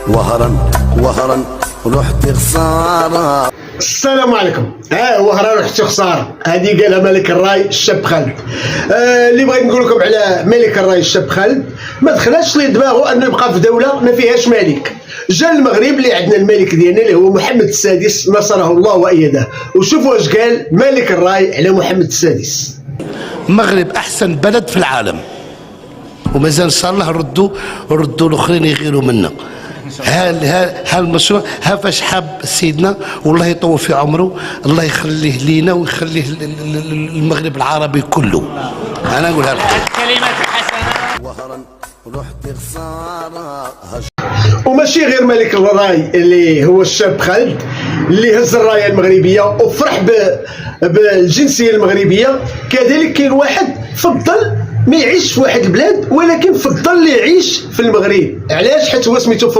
وهرا رحت خسارة. السلام عليكم. وهرا رحت خسارة، هذه قالها ملك الراي الشاب خالد. اللي بغيت نقول لكم على ملك الراي الشاب خالد، ما دخلش لي دماغه انه يبقى في دوله ما فيهاش ملك. جا المغرب اللي عندنا الملك ديالنا اللي هو محمد السادس نصره الله وايده، وشوفوا واش قال ملك الراي على محمد السادس. المغرب احسن بلد في العالم، ومازال ان شاء الله ردوا الاخرين يغيروا منا. ها المشروع، ها فاش حاب سيدنا والله يطول في عمره، الله يخليه لينا ويخليه المغرب العربي كله. انا نقولها لكم الكلمات الحسنه. وهرا رحت خسارة. وماشي غير ملك الراي اللي هو الشاب خالد اللي هز الرايه المغربيه وفرح بالجنسيه المغربيه، كذلك كاين واحد فضل ما يعيش في واحد البلاد ولكن فضل يعيش في المغرب. علاش؟ حيت هو سميتو